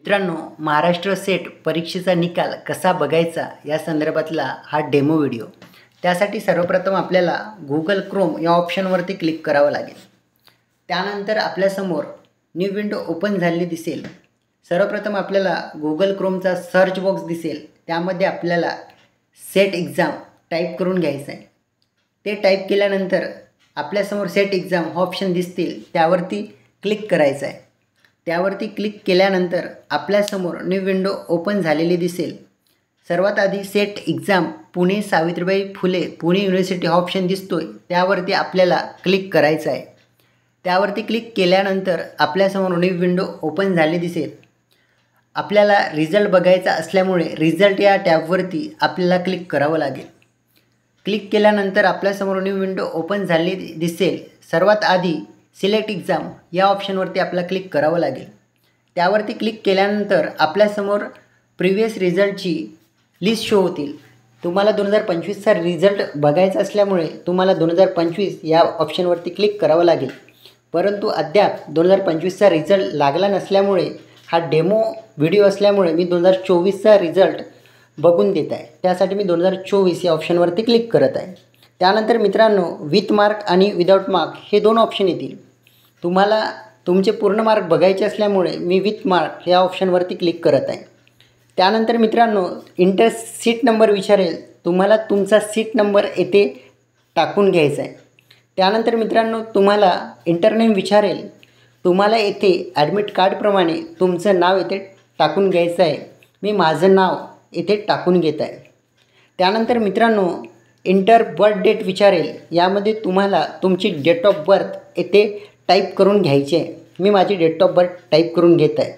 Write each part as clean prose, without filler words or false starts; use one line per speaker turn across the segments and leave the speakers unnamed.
मित्रांनो, महाराष्ट्र सेट परीक्षेचा निकाल कसा बघायचा या संदर्भातला हा डेमो व्हिडिओ। त्यासाठी सर्वप्रथम आपल्याला गुगल क्रोम या ऑप्शनवरती क्लिक करावं लागेल। त्यानंतर आपल्यासमोर न्यू विंडो ओपन झालेली दिसेल। सर्वप्रथम आपल्याला गुगल क्रोमचा सर्च बॉक्स दिसेल, त्यामध्ये आपल्याला सेट एक्झाम टाईप करून घ्यायचं आहे। ते टाईप केल्यानंतर आपल्यासमोर सेट एक्झाम हा ऑप्शन दिसतील, त्यावरती क्लिक करायचं आहे। त्यावरती क्लिक केल्यानंतर आपल्यासमोर न्यू विंडो ओपन झालेली दिसेल। सर्वात आधी set exam Pune Savitribai Phule Pune university हा ऑप्शन दिसतोय, त्यावरती आपल्याला क्लिक करायचं आहे। त्यावरती क्लिक केल्यानंतर आपल्यासमोर न्यू विंडो ओपन झाली दिसेल। आपल्याला रिझल्ट बघायचा असल्यामुळे रिझल्ट या टॅबवरती आपल्याला क्लिक करावं लागेल। क्लिक केल्यानंतर आपल्यासमोर न्यू विंडो ओपन झाली दिसेल। सर्वात आधी सिलेक्ट एक्झाम या ऑप्शनवरती आपल्याला क्लिक करावं लागेल। त्यावरती क्लिक केल्यानंतर आपल्यासमोर प्रिव्हियस रिझल्टची लिस्ट शो होतील। तुम्हाला 2025चा रिझल्ट बघायचा असल्यामुळे तुम्हाला 2025 या ऑप्शनवरती क्लिक करावं लागेल। परंतु अद्याप 2025चा रिझल्ट लागला नसल्यामुळे हा डेमो व्हिडिओ असल्यामुळे मी 2024चा रिझल्ट बघून देत आहे। त्यासाठी मी 2024 या ऑप्शनवरती क्लिक करत आहे। त्यानंतर मित्रांनो, विथ मार्क आणि विदाउट मार्क हे दोन ऑप्शन येतील। तुम्हाला तुमचे पूर्ण मार्क बघायचे असल्यामुळे मी विथ मार्क या ऑप्शनवरती क्लिक करत आहे। त्यानंतर मित्रांनो, इंटर सीट नंबर विचारेल, तुम्हाला तुमचा सीट नंबर येथे टाकून घ्यायचा आहे। त्यानंतर मित्रांनो, तुम्हाला इंटरनेम विचारेल, तुम्हाला येथे ॲडमिट कार्डप्रमाणे तुमचं नाव येथे टाकून घ्यायचं आहे। मी माझं नाव येथे टाकून घेत आहे। त्यानंतर मित्रांनो, इंटर बर्थ डेट विचारेल, यामध्ये तुम्हाला तुमची डेट ऑफ बर्थ येथे टाईप करून घ्यायची आहे। मी माझी डेट ऑफ बर्थ टाईप करून घेत आहे।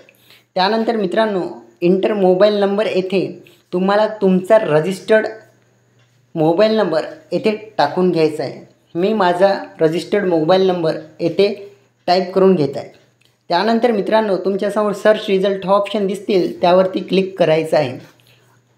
त्यानंतर मित्रांनो, इंटर मोबाईल नंबर येथे तुम्हाला तुमचा रजिस्टर्ड मोबाईल नंबर येथे टाकून घ्यायचा आहे। मी माझा रजिस्टर्ड मोबाईल नंबर येथे टाईप करून घेत आहे। त्यानंतर मित्रांनो, तुमच्यासमोर सर्च रिझल्ट हा ऑप्शन दिसतील, त्यावरती क्लिक करायचं आहे।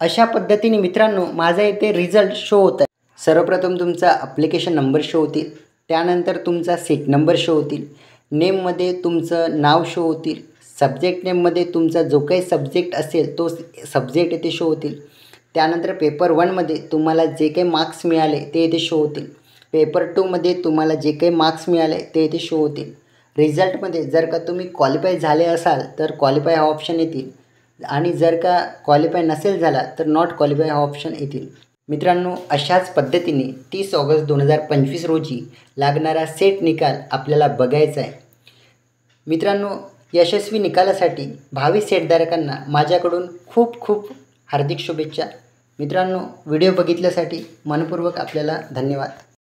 अशा पद्धतीने मित्रांनो, माझा येथे रिझल्ट शो होत आहे। सर्वप्रथम तुमचा ॲप्लिकेशन नंबर शो होतील, त्यानंतर तुमचा सीट नंबर शो होतील, नेममध्ये तुमचं नाव शो होतील, सब्जेक्ट नेममध्ये तुमचा जो काही सब्जेक्ट असेल तो सब्जेक्ट येथे शो होतील। त्यानंतर पेपर 1मध्ये तुम्हाला जे काही मार्क्स मिळाले ते येथे शो होतील। पेपर 2मध्ये तुम्हाला जे काही मार्क्स मिळाले ते येथे शो होतील। रिझल्टमध्ये जर का तुम्ही क्वालिफाय झाले असाल तर क्वालिफाय हा ऑप्शन येतील, आणि जर का क्वालिफाय नसेल झाला तर नॉट क्वालिफाय हा ऑप्शन येतील। मित्रांनो, अशाच पद्धतीने 30 ऑगस्ट 2025 रोजी लागणारा सेट निकाल आपल्याला बघायचा आहे। मित्रांनो, यशस्वी निकालासाठी भावी सेटधारकांना माझ्याकडून खूप खूप हार्दिक शुभेच्छा। मित्रांनो, व्हिडिओ बघितल्यासाठी मनपूर्वक आपल्याला धन्यवाद।